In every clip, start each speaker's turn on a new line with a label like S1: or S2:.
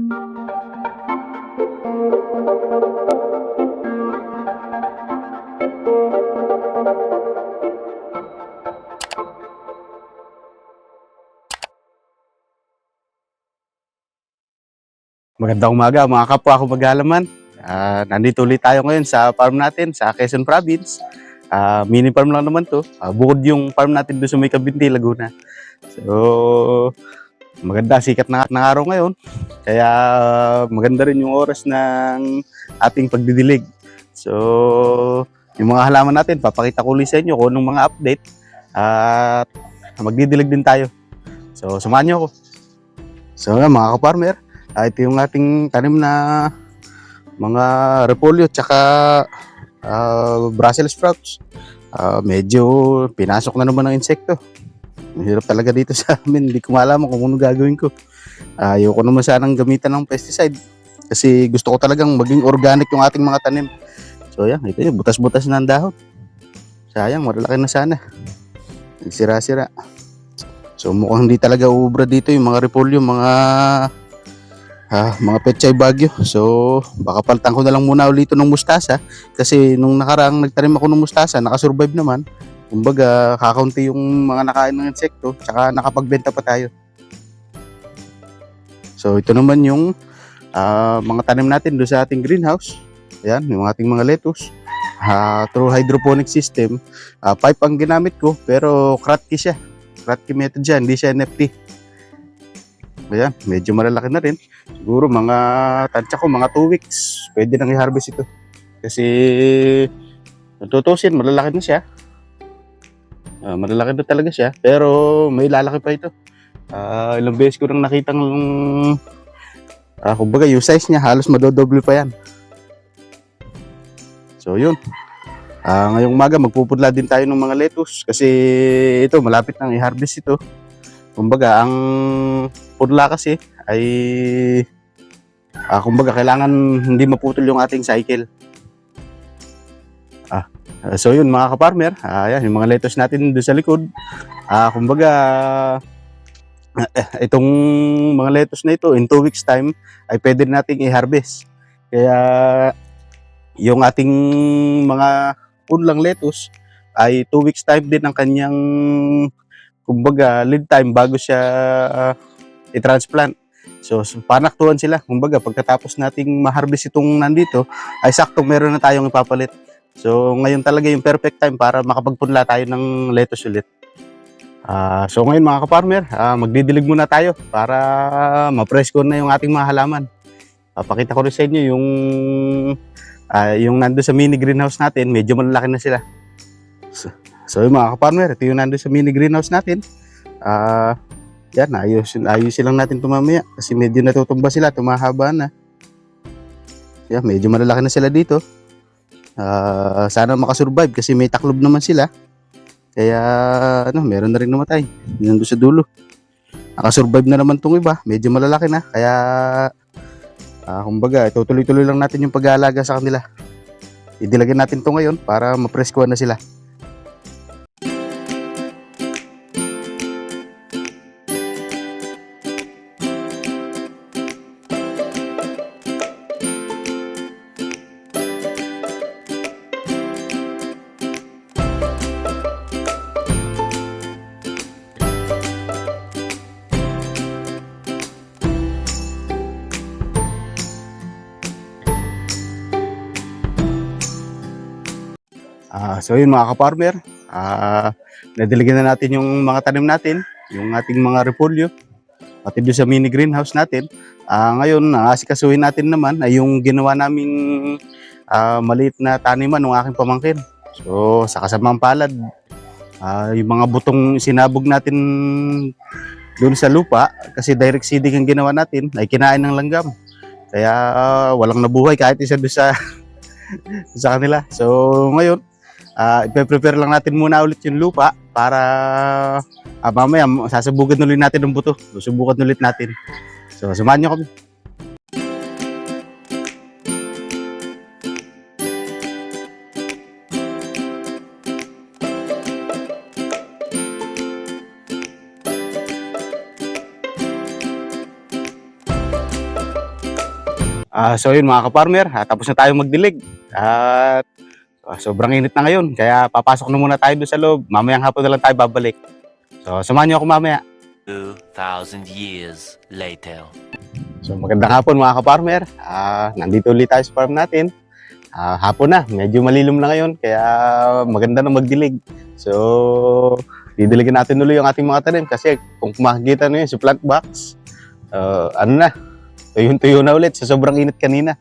S1: Magandang umaga mga kapwa ko maghalaman. Nandito ulit tayo ngayon sa farm natin sa Quezon Province. Mini farm lang naman to. Bukod yung farm natin doon sa may Kabinti, Laguna. So, maganda, sikat ng araw ngayon. Kaya maganda rin yung oras ng ating pagdidilig. So, yung mga halaman natin, papakita ko ulit sa inyo kung anong mga update. At magdidilig din tayo. So, samahan nyo ako. So, mga ka-farmer, ito yung ating tanim na mga repolyo tsaka Brussels sprouts. Medyo pinasok na naman ng insekto. Mahirap talaga dito sa amin. Hindi ko malaman kung ano gagawin ko. Ayoko naman sanang gamitan ng pesticide kasi gusto ko talagang maging organic yung ating mga tanim. So yan, ito yung butas-butas na ang dahon. Sayang, malalaki na sana. Sira-sira. So mukhang hindi talaga uubra dito yung mga repolyo, mga pechay bagyo. So baka palitan ko na lang muna ulit ng mustasa kasi nung nakaraang nagtanim ako ng mustasa, nakasurvive naman. Kumbaga kakaunti yung mga nakain ng insekto tsaka nakapagbenta pa tayo. So ito naman yung mga tanim natin doon sa ating greenhouse. Ayan, yung ating mga lettuce. Through hydroponic system, pipe ang ginamit ko pero Kratky siya. Kratky method siya, hindi siya NFT. Ayan, medyo malalaki na rin. Siguro mga tansya ko, mga 2 weeks. Pwede nang i-harvest ito. Kasi tutusin, malalaki na siya. Malalaki na talaga siya. Pero may lalaki pa ito. Ilang beses ko nang nakita ng kumbaga yung size niya, halos madodoble pa yan. So yun. Ngayong umaga magpupudla din tayo ng mga lettuce. Kasi ito, malapit nang i-harvest ito. Kumbaga, ang pudla kasi ay kumbaga kailangan hindi maputol yung ating cycle. So yun mga ka-farmer, yan, yung mga lettuce natin doon sa likod. Kumbaga, itong mga lettuce na ito, in 2 weeks time, ay pwede nating i-harvest. Kaya yung ating mga pudlang lettuce ay 2 weeks time din ang kanyang kumbaga lead time bago siya i-transplant. So panaktuhan sila. Kumbaga pagkatapos nating ma-harvest itong nandito ay saktong meron na tayong ipapalit. So ngayon talaga yung perfect time para makapagpunla tayo ng lettuce ulit. So ngayon mga ka-farmer, magdidilig muna tayo para ma-presko na yung ating mga halaman. Papakita ko rin sa inyo yung nando sa mini greenhouse natin, medyo malalaki na sila. So yung mga ka-farmer, ito yung nandun sa mini greenhouse natin. Yan, ayusin lang natin ito mamaya kasi medyo natutumba sila, tumahaba na. Yan, medyo malalaki na sila dito. Sana makasurvive kasi may taklob naman sila. Kaya meron na rin namatay. Nandun sa dulo. Nakasurvive na naman itong iba, medyo malalaki na. Kaya kumbaga, tuloy-tuloy lang natin yung pag-aalaga sa kanila. Idilagyan natin ito ngayon para mapreskuhan na sila. So yun mga ka-farmer, nadiligan na natin yung mga tanim natin, yung ating mga repolyo, pati doon sa mini greenhouse natin. Ngayon, asikasuhin natin naman ay yung ginawa naming maliit na taniman ng aking pamangkin. So sa kasamang palad, yung mga butong sinabog natin doon sa lupa, kasi direct seeding ang ginawa natin, ay kinain ng langgam. Kaya walang nabuhay kahit isa doon sa kanila. So ngayon, ipe-prepare lang natin muna ulit yung lupa para mamaya sasabugan ulit natin ng buto. Susubukan ulit natin. So samahan nyo kami. So yun mga ka-farmer, tapos na tayong magdilig. At sobrang init na ngayon, kaya papasok na muna tayo doon sa loob. Mamayang hapon na lang tayo babalik. So samahan niyo ako mamaya.
S2: 2,000 years later.
S1: So magandang hapon mga ka-farmer. Nandito ulit tayo sa farm natin. Hapon na, medyo malilom na ngayon, kaya maganda na magdilig. So didiligan natin ulit yung ating mga tanim kasi kung makikita nyo yun sa plant box, tuyong-tuyo na ulit sa sobrang init kanina.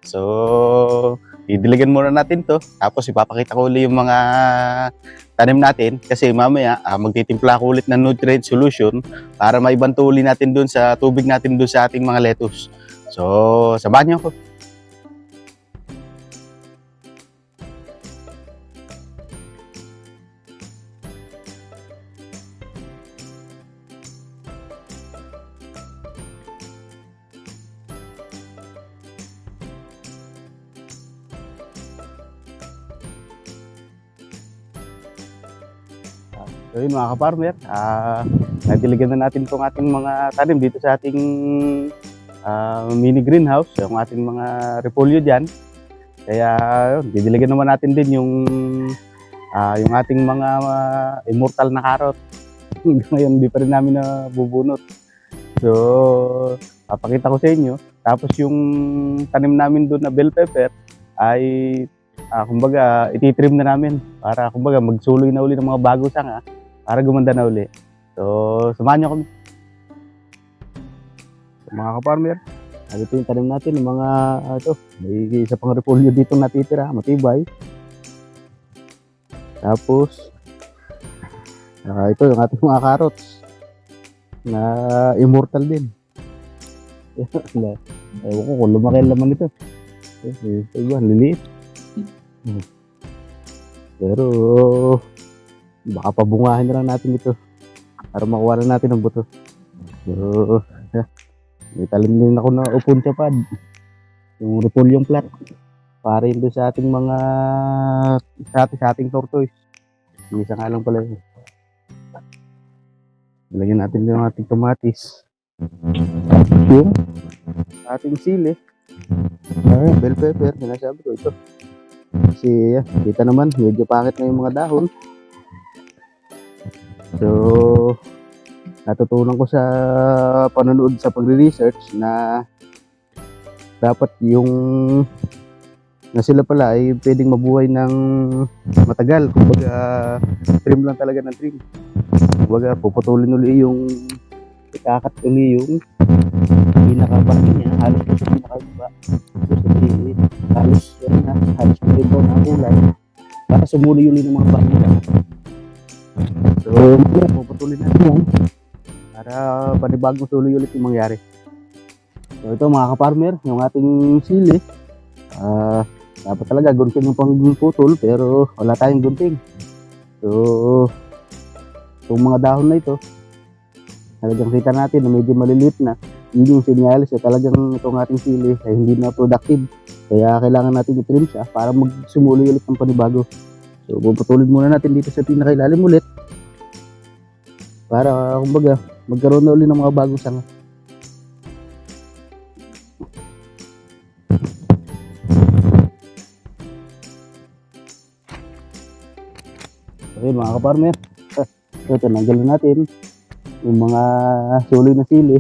S1: So, didiligan muna natin to. Tapos ipapakita ko ulit yung mga tanim natin. Kasi mamaya, magtitimpla ko ulit ng nutrient solution para maibanto ulit natin dun sa tubig natin dun sa ating mga lettuce. So, samahan niyo ako. So yun mga ka-farmer, nadiligan na natin itong ating mga tanim dito sa ating mini greenhouse, yung ating mga repolyo dyan. Kaya yun, didiligan naman natin din yung ating mga immortal na carrot. Ngayon hindi pa rin namin nabubunot. So papakita ko sa inyo. Tapos yung tanim namin doon na bell pepper ay kumbaga ititrim na namin para kumbaga magsuloy na uli ng mga bago sanga para gumanda na uli. So samahan nyo kami. So, mga ka-farmer, ito yung tanim natin ng mga may isa pang repolyo dito natitira, matibay. Tapos ito yung ating mga carrots na immortal din. Ewan ko kung lumaki ang laman nito. Iba, liliit. Pero baka pabungahin na lang natin ito para makuha na natin ang buto. So, may talim din ako na upon sa pad. Yung repolyong plat. Para yun doon sa ating mga sa ating tortoise. Yung isa nga lang pala yun. Ilagyan natin yung ating tomatis. Yung ating sili. Bell pepper. Sinasabi ko ito. Kasi kita naman medyo pangit na yung mga dahon. So natutunan ko sa panonood sa pagre-research na dapat yung na sila pala ay pwedeng mabuhay ng matagal. Kumbaga trim lang talaga ng trim. Kumbaga puputulin uli yung ikakat uli yung pinakabaki niya, halos ito pinakababa. Halos ito na kulay para sumuli uli ng mga baki. So, puputulin natin yan para panibagong tuloy ulit yung mangyari. So, ito mga ka-farmer, yung ating sili, dapat talaga gunting yung pangputol pero wala tayong gunting. So, itong mga dahon na ito, talagang kita natin na medyo maliliit na. Yun yung sinyalis na talagang itong ating sili ay hindi na productive. Kaya kailangan natin i-trim siya para magsumuloy ulit ng panibago. So, puputulin muna natin dito sa pinakailalim ulit para kumbaga magkaroon na ulit ng mga bagong sanga. Okay mga ka-farmer, ito nanggal natin yung mga suloy na sili.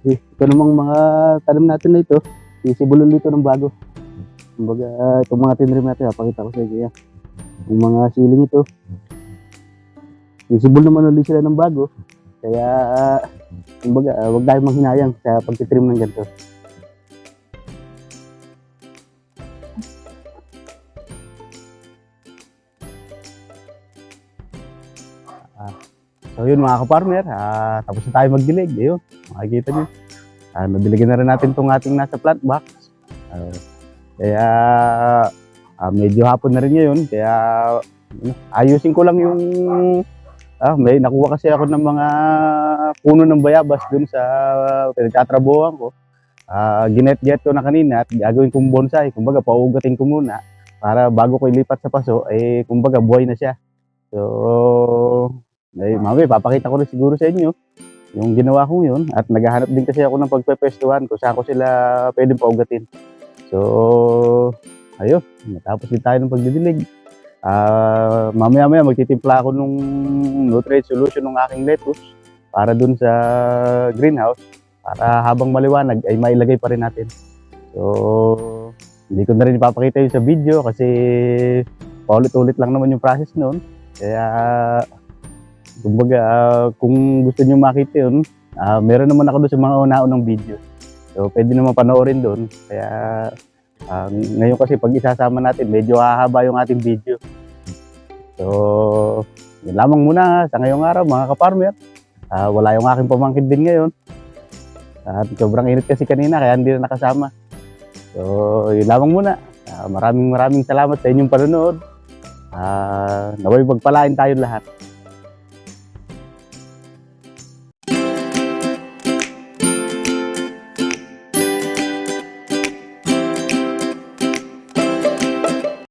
S1: Ito namang mga tanim natin na ito, sisibulol dito ng bago. Kumbaga itong mga tinrim natin, pakita ko sa inyo yan. Yung mga siling ito, sisibol naman ulit sila ng bago. Kaya kumbaga huwag tayong manghinayang sa pagtitrim ng ganito. So yun mga ka-farmer, tapos na tayo magdilig. Ayun, makikita nyo. Nadiligan na rin natin itong ating nasa plant box. Kaya medyo hapon na rin ngayon. Kaya ayusin ko lang yung may nakuha kasi ako ng mga puno ng bayabas dun sa pinagtatrabuhan ko. Ginet-get ko na kanina at gagawin kong bonsai. Kumbaga paugatin ko muna para bago ko ilipat sa paso, kumbaga buhay na siya. So, mamaya papakita ko rin siguro sa inyo yung ginawa kong yun at naghahanap din kasi ako ng pagpepestuhan kung saan ko sila pwedeng paugatin. So, ayun, natapos din tayo ng pagdidilig. Mamaya-maya magtitimpla ako nung nutrient solution ng aking lettuce para dun sa greenhouse para habang maliwanag ay mailagay pa rin natin. So, hindi ko na rin ipapakita yun sa video kasi paulit-ulit lang naman yung process noon. Kaya, kumbaga, kung gusto niyo makita yun, meron naman ako doon sa mga una-unang video. So, pwede naman panoorin doon. Kaya, ngayon kasi pag isasama natin, medyo hahaba yung ating video. So, yun lamang muna sa ngayong araw mga kaparmer. Wala yung aking pamangkin din ngayon. At sobrang init kasi kanina kaya hindi na nakasama. So, yun lamang muna. Maraming salamat sa inyong panonood. Naway pagpalain tayong lahat.